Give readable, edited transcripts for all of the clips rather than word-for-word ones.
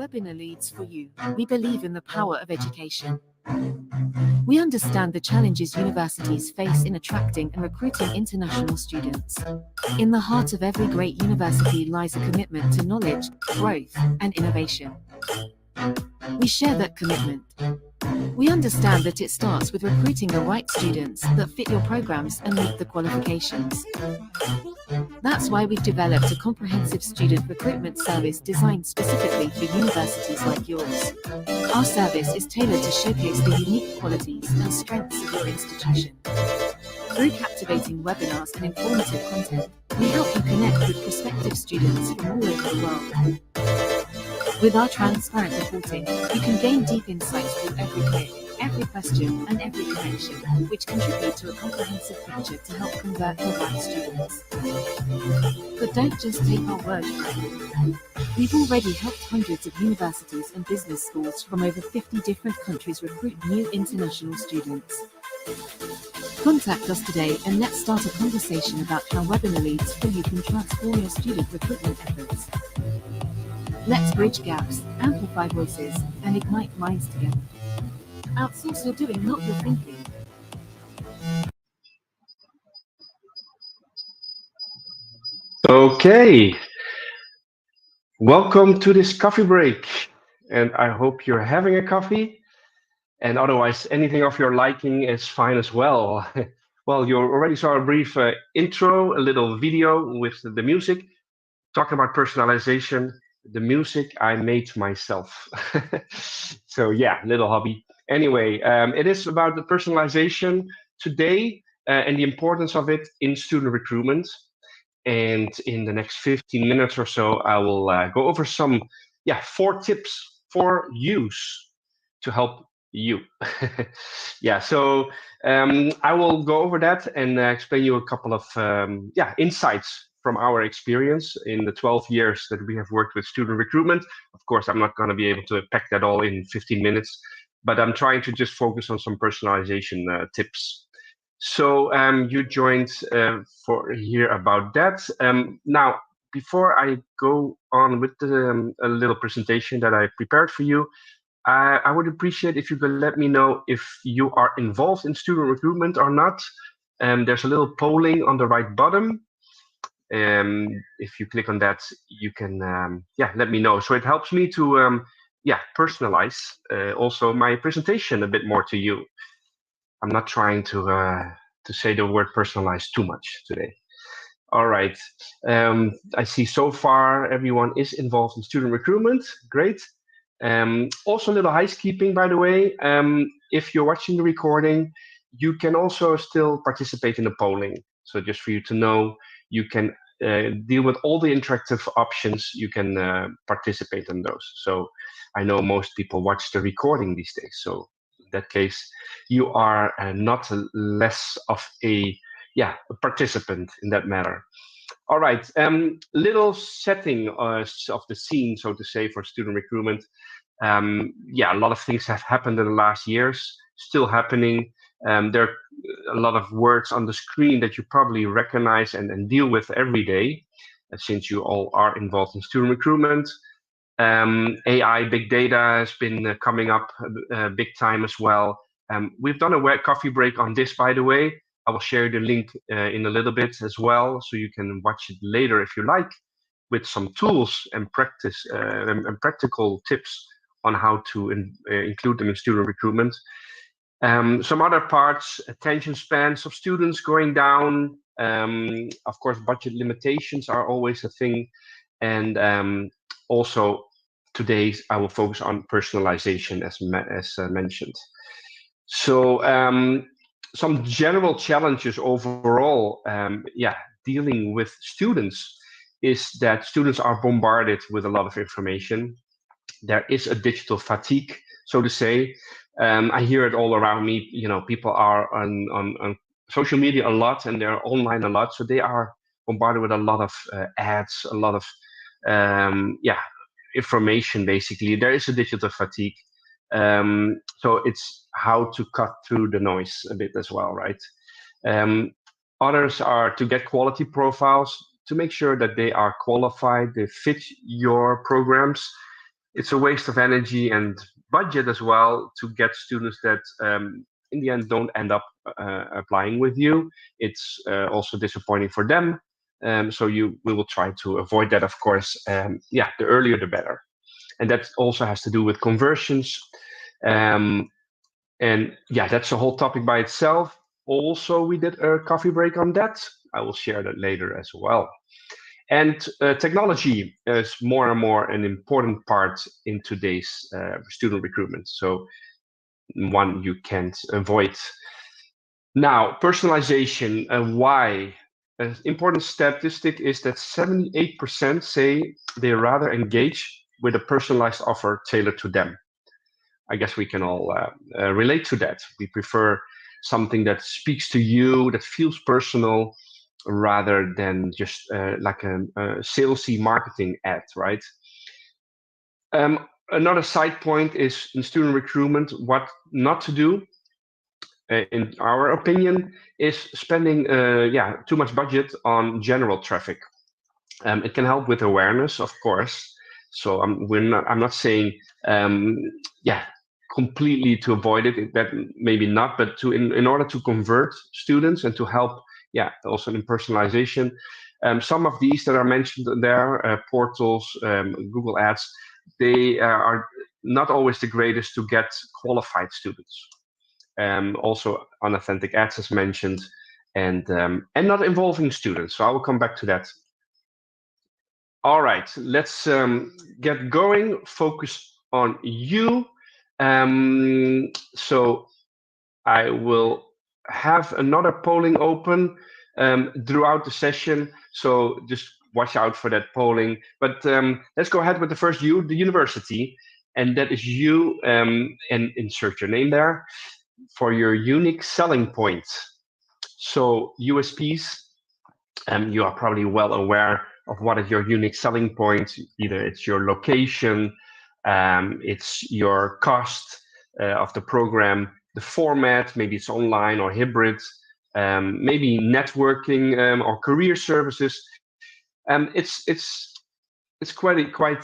Webinar Leads for You, we believe in the power of education. We understand the challenges universities face in attracting and recruiting international students. In the heart of every great university lies a commitment to knowledge, growth, and innovation. We share that commitment. We understand that it starts with recruiting the right students that fit your programs and meet the qualifications. That's why we've developed a comprehensive student recruitment service designed specifically for universities like yours. Our service is tailored to showcase the unique qualities and strengths of your institution. Through captivating webinars and informative content, we help you connect with prospective students from all over the world. With our transparent reporting, you can gain deep insights through every click, every question, and every connection, which contribute to a comprehensive picture to help convert the right students. But don't just take our word for it. We've already helped hundreds of universities and business schools from over 50 different countries recruit new international students. Contact us today and let's start a conversation about how Webinar Leads for You can transform your student recruitment efforts. Let's bridge gaps, amplify voices, and ignite minds together. Outsource your doing, not your thinking. Okay, welcome to this coffee break, and I hope you're having a coffee, and otherwise anything of your liking is fine as well. Well, you already saw a brief intro, a little video with the music, talking about personalization. The music I made myself. So yeah, little hobby. Anyway, it is about the personalization today and the importance of it in student recruitment. And in the next 15 minutes or so, I will go over some, 4 tips for use to help you. Yeah, so I will go over that and explain you a couple of insights from our experience in the 12 years that we have worked with student recruitment. Of course, I'm not going to be able to pack that all in 15 minutes, but I'm trying to just focus on some personalization tips. So you joined for hear about that. Now, before I go on with a little presentation that I prepared for you, I would appreciate if you could let me know if you are involved in student recruitment or not. There's a little polling on the right bottom. If you click on that, you can let me know. So it helps me to personalize also my presentation a bit more to you. I'm not trying to say the word personalize too much today. All right. I see so far everyone is involved in student recruitment. Great. Also, a little housekeeping, by the way. If you're watching the recording, you can also still participate in the polling. So just for you to know, you can deal with all the interactive options. You can participate in those. So I know most people watch the recording these days. So in that case, you are not less of a participant in that matter. All right, little setting of the scene, so to say, for student recruitment. A lot of things have happened in the last years, still happening. There are a lot of words on the screen that you probably recognize and deal with every day, since you all are involved in student recruitment. AI, big data has been coming up big time as well. We've done a coffee break on this, by the way. I will share the link in a little bit as well, so you can watch it later if you like, with some tools and practice and practical tips on how to include them in student recruitment. Some other parts, attention spans of students going down. Of course, budget limitations are always a thing. And also, today I will focus on personalization as mentioned. So some general challenges overall, dealing with students is that students are bombarded with a lot of information. There is a digital fatigue, so to say. I hear it all around me. You know, people are on social media a lot and they're online a lot, so they are bombarded with a lot of ads, a lot of information. Basically, there is a digital fatigue. So it's how to cut through the noise a bit as well, right? Others are to get quality profiles to make sure that they are qualified, they fit your programs. It's a waste of energy and budget as well to get students that in the end don't end up applying with you. It's also disappointing for them. So we will try to avoid that, of course. Yeah, the earlier the better. And that also has to do with conversions. Um, and yeah, that's a whole topic by itself. Also, we did a coffee break on that. I will share that later as well. And technology is more and more an important part in today's student recruitment. So one you can't avoid. Now, personalization. Why? An important statistic is that 78% say they rather engage with a personalized offer tailored to them. I guess we can all relate to that. We prefer something that speaks to you, that feels personal, rather than just like a salesy marketing ad, right? Another side point is in student recruitment, what not to do, in our opinion, is spending too much budget on general traffic. It can help with awareness, of course. So I'm not saying, um, yeah, completely to avoid it. That maybe not, but in order to convert students and to help, yeah, also in personalization. Some of these that are mentioned there, portals, Google Ads, they are not always the greatest to get qualified students. Also, unauthentic ads as mentioned, and not involving students. So I will come back to that. All right, let's get going. Focus on you. So I will have another polling open throughout the session. So just watch out for that polling. But let's go ahead with the first U, the university. And that is you, and insert your name there for your unique selling point. So USPs, you are probably well aware of what is your unique selling point. Either it's your location, it's your cost of the program, the format, maybe it's online or hybrid, maybe networking or career services. It's quite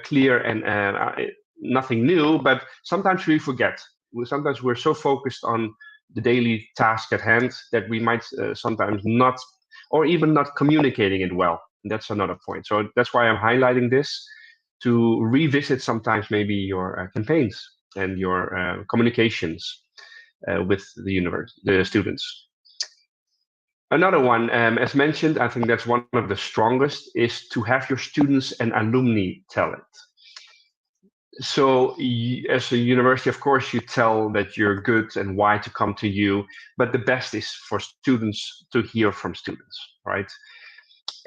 clear and nothing new, but sometimes we forget. Sometimes we're so focused on the daily task at hand that we might sometimes not, or even not communicating it well. And that's another point. So that's why I'm highlighting this, to revisit sometimes maybe your campaigns and your communications with the students. Another one, as mentioned, I think that's one of the strongest, is to have your students and alumni tell it. So as a university, of course, you tell that you're good and why to come to you, but the best is for students to hear from students, right?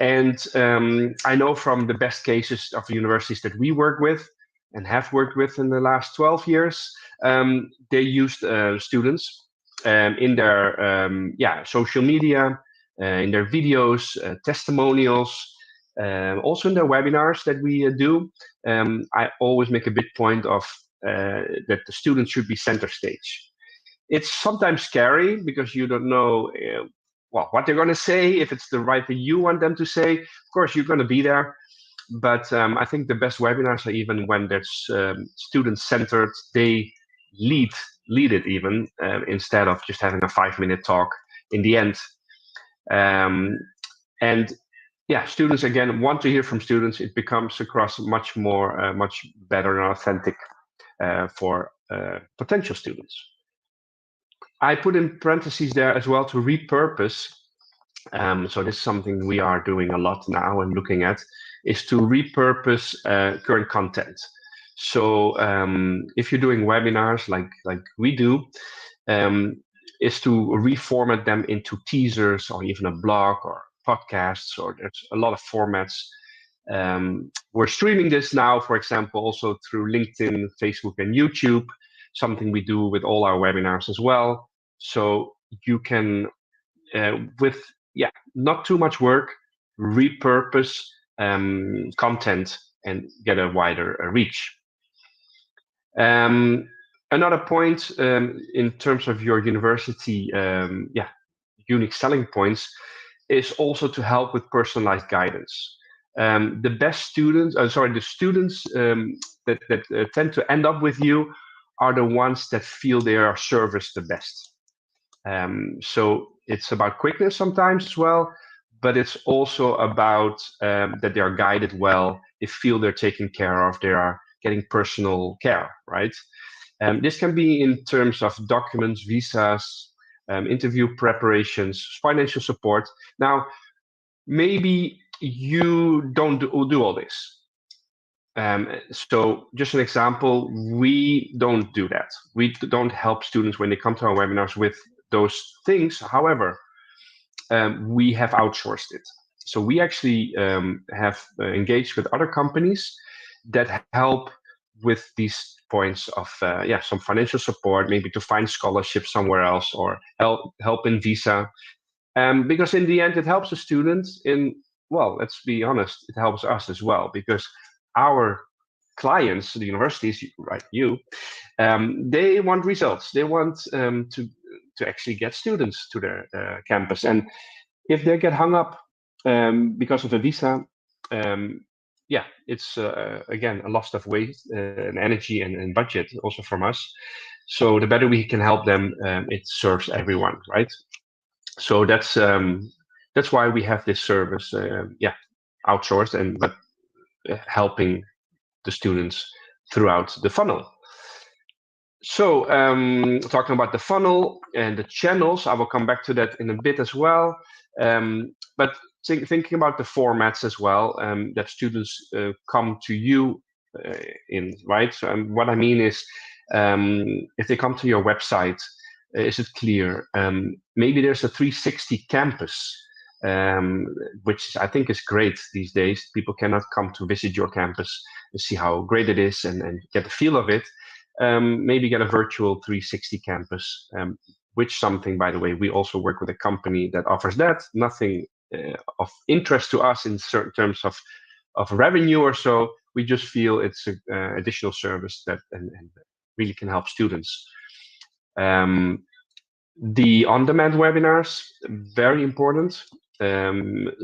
And I know from the best cases of universities that we work with and have worked with in the last 12 years, they used students in their social media, in their videos, testimonials, also in their webinars that we do. I always make a big point of that the students should be center stage. It's sometimes scary because you don't know what they're going to say, if it's the right thing you want them to say. Of course, you're going to be there. But I think the best webinars are even when there's student-centered. They lead it even instead of just having a 5-minute talk in the end. And yeah, students again want to hear from students. It becomes across much more, much better and authentic for potential students. I put in parentheses there as well to repurpose. So this is something we are doing a lot now and looking at, is to repurpose current content. So if you're doing webinars like we do, is to reformat them into teasers or even a blog or podcasts, or there's a lot of formats. We're streaming this now, for example, also through LinkedIn, Facebook, and YouTube, something we do with all our webinars as well. So you can, with not too much work, repurpose content and get a wider reach. Another point in terms of your university, unique selling points, is also to help with personalized guidance. the students that tend to end up with you are the ones that feel they are serviced the best. So it's about quickness sometimes as well, but it's also about that they are guided well, they feel they're taken care of, they are getting personal care, right? This can be in terms of documents, visas, interview preparations, financial support. Now, maybe you don't do all this. So just an example, we don't do that. We don't help students when they come to our webinars with those things. However, we have outsourced it. So we actually have engaged with other companies that help with these points of some financial support, maybe to find scholarship somewhere else or help in visa. Because in the end, it helps the students in, well, let's be honest, it helps us as well, because our clients, the universities, right, they want results. They want to actually get students to their campus. And if they get hung up because of a visa, it's again a loss of waste and energy and budget also from us. So the better we can help them, it serves everyone, right? So that's why we have this service, outsourced and but helping the students throughout the funnel. So talking about the funnel and the channels, I will come back to that in a bit as well. But thinking about the formats as well, that students come to you in, right? So, what I mean is, if they come to your website, is it clear? Maybe there's a 360 campus, which I think is great these days. People cannot come to visit your campus and see how great it is and get the feel of it. Maybe get a virtual 360 campus, which something, by the way, we also work with a company that offers that. Nothing of interest to us in certain terms of revenue or so. We just feel it's an additional service that and really can help students. The on-demand webinars, very important.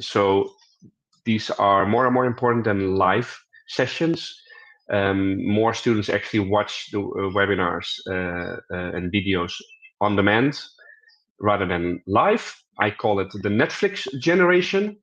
So these are more and more important than live sessions. More students actually watch the webinars and videos on demand rather than live. I call it the Netflix generation.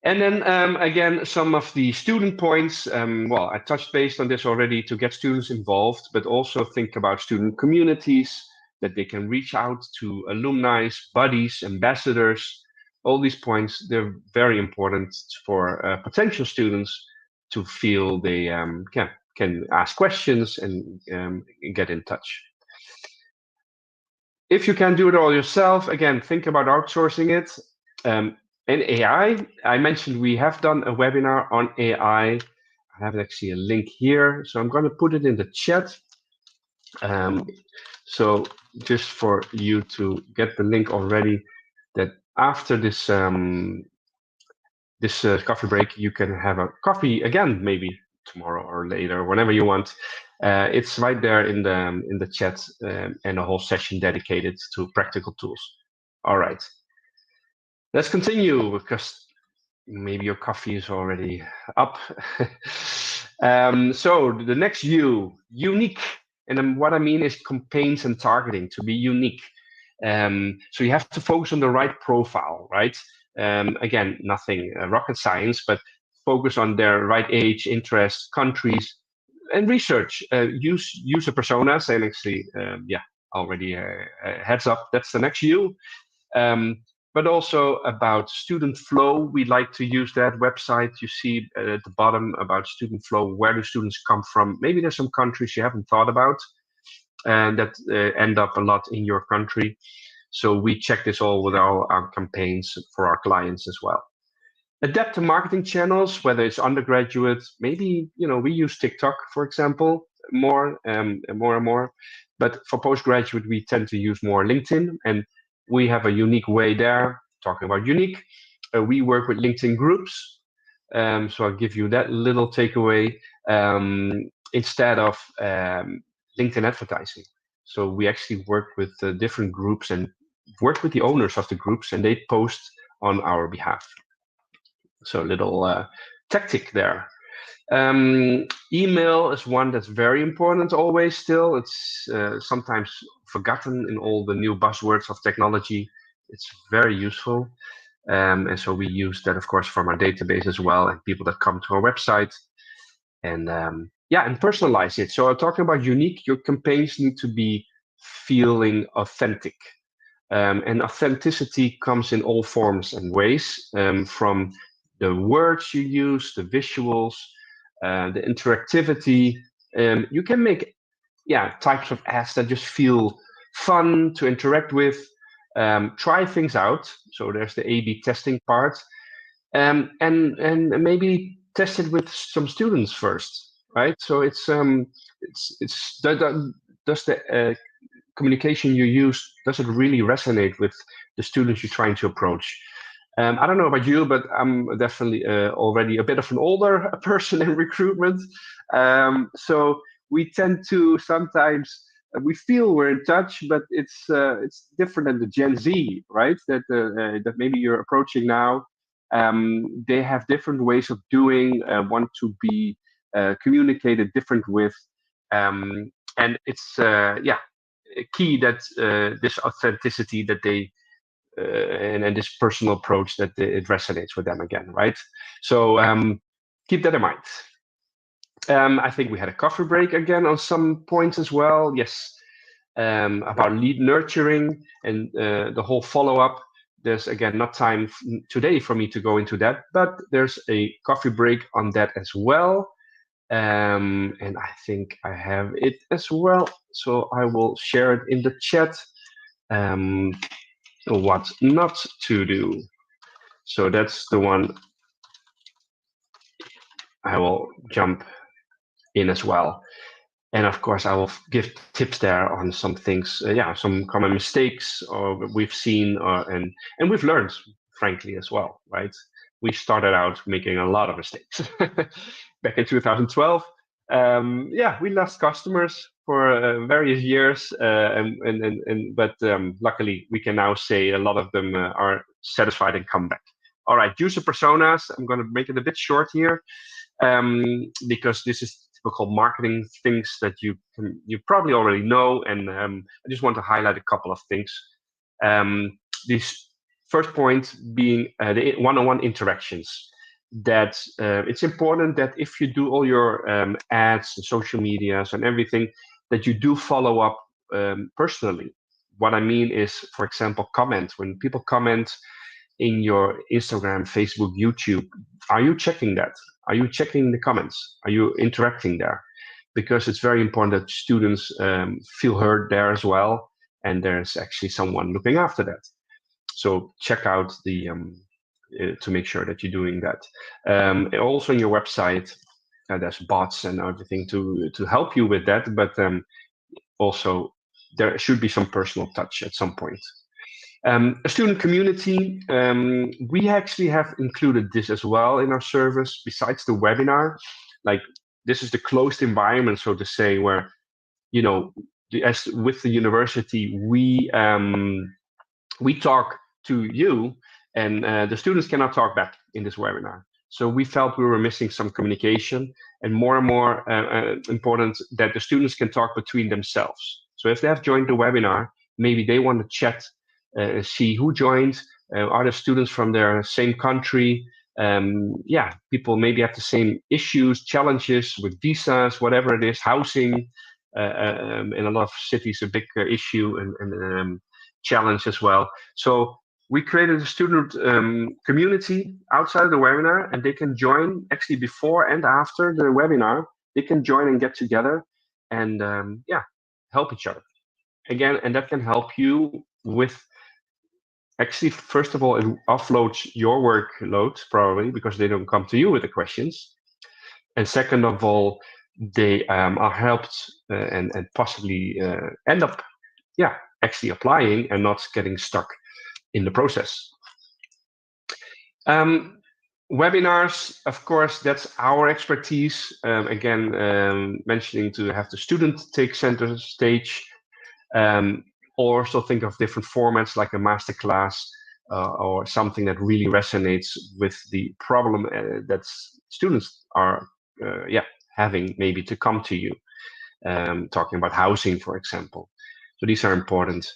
And then again, some of the student points. I touched base on this already, to get students involved, but also think about student communities, that they can reach out to alumni, buddies, ambassadors. All these points, they're very important for potential students to feel they can ask questions and get in touch. If you can do it all yourself, again, think about outsourcing it. And AI, I mentioned we have done a webinar on AI. I have actually a link here, so I'm going to put it in the chat. So just for you to get the link already, that after this coffee break, you can have a coffee again, maybe tomorrow or later, whenever you want. It's right there in the chat, and a whole session dedicated to practical tools. All right. Let's continue, because maybe your coffee is already up. So the next unique. And then what I mean is campaigns and targeting to be unique. So you have to focus on the right profile, right? Again, nothing rocket science, but focus on their right age, interests, countries, and research. Use user personas, and actually, already heads up, that's the next U. But also about student flow. We like to use that website you see at the bottom about student flow. Where do students come from? Maybe there's some countries you haven't thought about and that end up a lot in your country. So we check this all with our campaigns for our clients as well. Adapt to marketing channels, whether it's undergraduate, maybe, we use TikTok, for example, more and more. But for postgraduate, we tend to use more LinkedIn, and we have a unique way there. Talking about unique, we work with LinkedIn groups. So I'll give you that little takeaway instead of LinkedIn advertising. So we actually work with different groups and work with the owners of the groups, and they post on our behalf. So a little tactic there. Email is one that's very important always still. It's sometimes forgotten in all the new buzzwords of technology. It's very useful. And so we use that, of course, from our database as well, and people that come to our website. And and personalize it. So I'm talking about unique. Your campaigns need to be feeling authentic. And authenticity comes in all forms and ways, from the words you use, the visuals, the interactivity. You can make types of ads that just feel fun to interact with. Try things out. So there's the A/B testing part, and maybe test it with some students first, right? So does the communication you use, does it really resonate with the students you're trying to approach? I don't know about you, but I'm definitely already a bit of an older person in recruitment. So we tend to sometimes we feel we're in touch, but it's different than the Gen Z, right? That maybe you're approaching now. They have different ways of doing, want to be communicated different with, and it's key that this authenticity that they and this personal approach that it resonates with them again, right? So keep that in mind. I think we had a coffee break again on some points as well. Yes, about lead nurturing and the whole follow-up. There's again not time today for me to go into that, but there's a coffee break on that as well. And I think I have it as well. So I will share it in the chat. What not to do. So that's the one I will jump in as well. And of course, I will give tips there on some things, some common mistakes or we've seen, and we've learned, frankly, as well, right? We started out making a lot of mistakes back in 2012. We lost customers for various years, but luckily we can now say a lot of them are satisfied and come back. All right, user personas. I'm going to make it a bit short here because this is typical marketing things that you probably already know, and I just want to highlight a couple of things. This first point being the one-on-one interactions. That it's important that if you do all your ads and social medias and everything, that you do follow up personally. What I mean is, for example, comment. When people comment in your Instagram, Facebook, YouTube, are you checking that? Are you checking the comments? Are you interacting there? Because it's very important that students feel heard there as well, and there's actually someone looking after that. So check out the to make sure that you're doing that. Also, on your website, there's bots and everything to help you with that, but also there should be some personal touch at some point. A student community, we actually have included this as well in our service, besides the webinar. Like, this is the closed environment, so to say, where, as with the university, we talk to you, and the students cannot talk back in this webinar. So we felt we were missing some communication, and more important that the students can talk between themselves. So if they have joined the webinar, maybe they want to chat, see who joined, are the students from their same country, people maybe have the same issues, challenges with visas, whatever it is, housing, in a lot of cities, a big issue and challenge as well. So we created a student community outside of the webinar, and they can join actually before and after the webinar. They can join and get together and help each other again, and that can help you with. Actually, first of all, it offloads your workload probably because they don't come to you with the questions. And second of all, they are helped and possibly end up, actually applying and not getting stuck in the process. Webinars, of course, that's our expertise. Again, mentioning to have the student take center stage. Also think of different formats like a masterclass, or something that really resonates with the problem that students are having, maybe to come to you, talking about housing, for example. So these are important.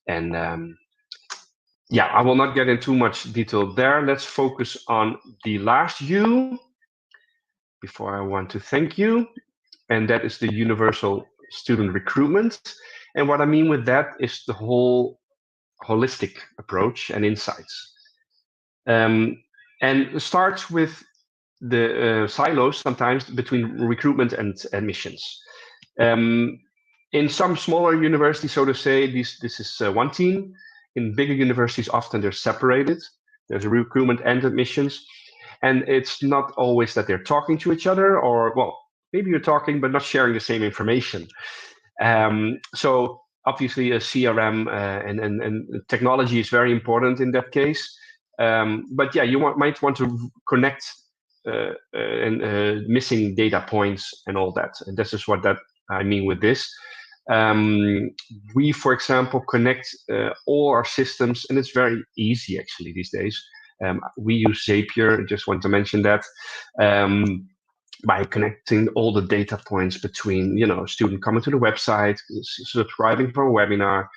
And I will not get into too much detail there. Let's focus on the last U before I want to thank you. And that is the universal student recruitment. And what I mean with that is the whole holistic approach and insights. And it starts with the silos sometimes between recruitment and admissions. In some smaller universities, so to say, this is one team. In bigger universities, often they're separated. There's a recruitment and admissions. And it's not always that they're talking to each other, or, well, maybe you're talking, but not sharing the same information. So obviously a CRM and technology is very important in that case. But yeah, you might want to connect missing data points and all that. And this is what that I mean with this. We, for example, connect all our systems, and it's very easy actually these days. We use Zapier, just want to mention that, by connecting all the data points between, student coming to the website, subscribing for a webinar,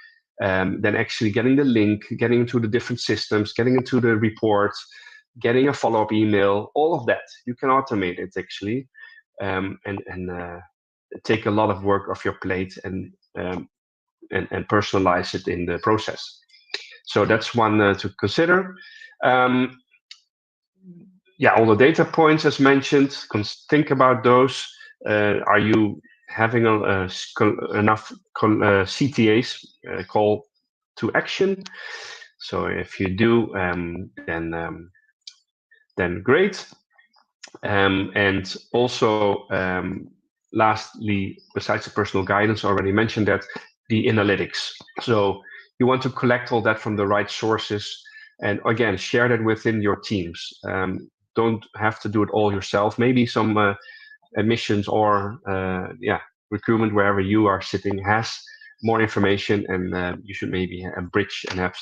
then actually getting the link, getting into the different systems, getting into the report, getting a follow-up email, all of that. You can automate it actually, and take a lot of work off your plate and personalize it in the process. So that's one to consider. All the data points as mentioned, think about those. Are you having enough CTAs, call to action? So if you do, then great. And also, lastly, besides the personal guidance, I already mentioned that, the analytics. So you want to collect all that from the right sources, and again, share that within your teams. Don't have to do it all yourself. Maybe some admissions or recruitment, wherever you are sitting, has more information, and you should maybe bridge and have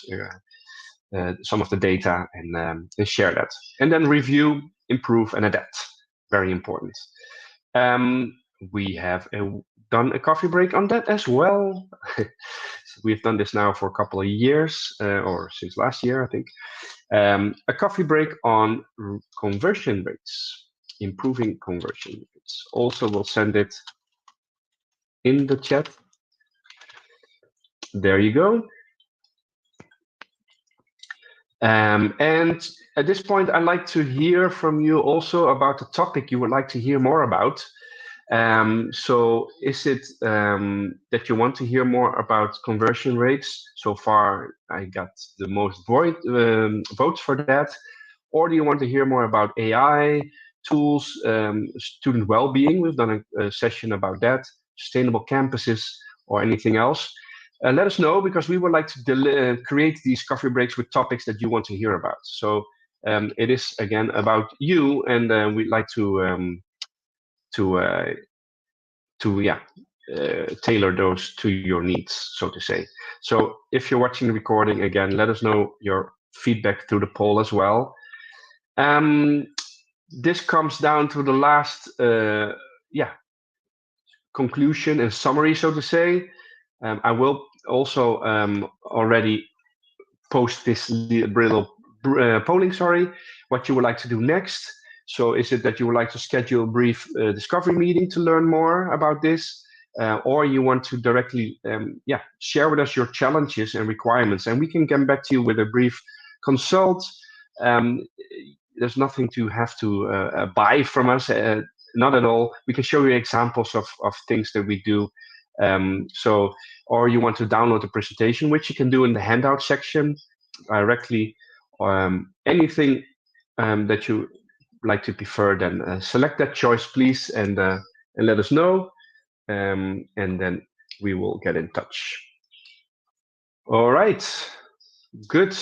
some of the data and share that. And then review, improve, and adapt. Very important. We have done a coffee break on that as well. We've done this now for a couple of years, or since last year, I think. A coffee break on conversion rates, improving conversion rates. Also, we'll send it in the chat. There you go. And at this point, I'd like to hear from you also about the topic you would like to hear more about. So is it that you want to hear more about conversion rates? So far, I got the most votes for that. Or do you want to hear more about AI, tools, student well-being? We've done a session about that, sustainable campuses, or anything else. Let us know, because we would like to create these coffee breaks with topics that you want to hear about. So it is, again, about you, and we'd like to tailor those to your needs, so to say. So if you're watching the recording, again, let us know your feedback through the poll as well. This comes down to the last conclusion and summary, so to say. I will also already post this little polling, what you would like to do next. So is it that you would like to schedule a brief discovery meeting to learn more about this? Or you want to directly share with us your challenges and requirements, and we can get back to you with a brief consult. There's nothing to have to buy from us, not at all. We can show you examples of things that we do. Or you want to download the presentation, which you can do in the handout section directly. Anything that you like to prefer, then select that choice, please, and let us know, and then we will get in touch. All right, good.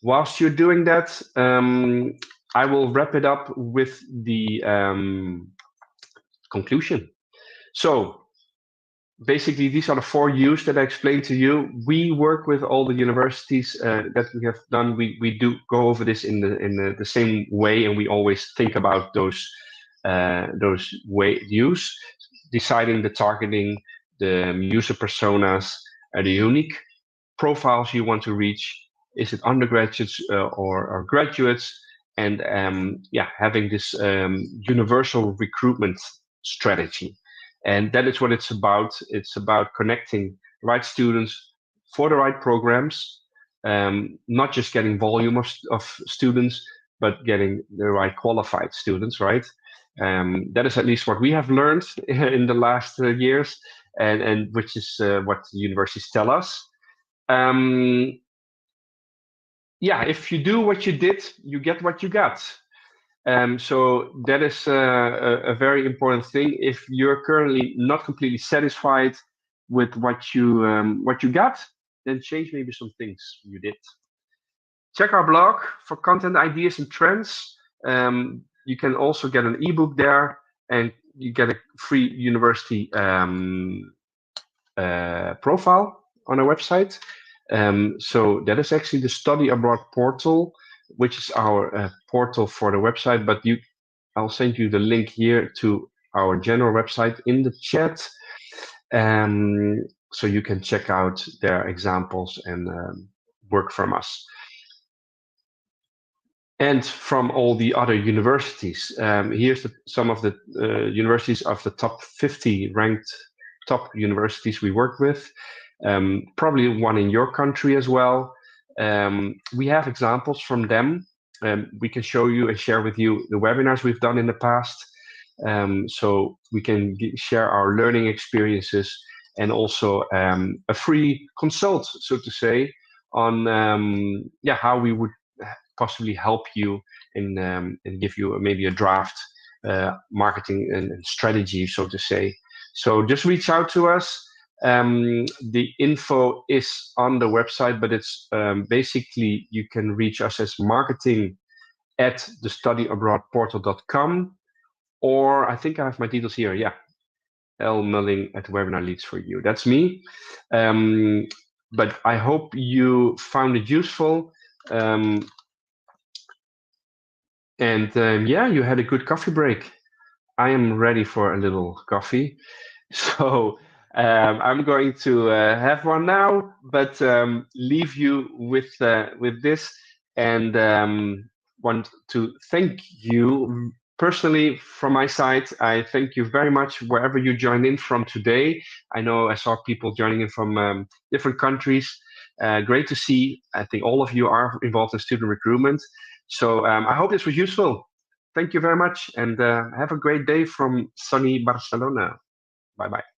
Whilst you're doing that, I will wrap it up with the conclusion. So basically, these are the 4 U's that I explained to you. We work with all the universities that we have done. We do go over this in the same way, and we always think about those U's, deciding the targeting, the user personas, the unique profiles you want to reach. Is it undergraduates or graduates? And yeah, having this universal recruitment strategy. And that is what it's about. It's about connecting the right students for the right programs, not just getting volume of students, but getting the right qualified students, right? That is at least what we have learned in the last years, and which is what the universities tell us. Yeah, if you do what you did, you get what you got. So that is a very important thing. If you're currently not completely satisfied with what you got, then change maybe some things you did. Check our blog for content ideas and trends. You can also get an ebook there, and you get a free university profile on our website. So that is actually the Study Abroad portal, which is our portal for the website. But I'll send you the link here to our general website in the chat, so you can check out their examples and work from us. And from all the other universities. Here's some of the universities of the top 50 ranked top universities we work with. Probably one in your country as well. We have examples from them. We can show you and share with you the webinars we've done in the past. So we can share our learning experiences, and also a free consult, so to say, on how we would possibly help you and give you maybe a draft marketing and strategy, so to say. So just reach out to us. The info is on the website, but it's basically you can reach us as marketing@thestudyabroadportal.com, or I think I have my details here. Yeah, L Mulling at Webinar Leads for You. That's me. But I hope you found it useful. Yeah, you had a good coffee break. I am ready for a little coffee. So I'm going to have one now, but leave you with this, and want to thank you personally from my side. I thank you very much wherever you joined in from today. I know I saw people joining in from different countries. Great to see. I think all of you are involved in student recruitment. So I hope this was useful. Thank you very much, and have a great day from sunny Barcelona. Bye-bye.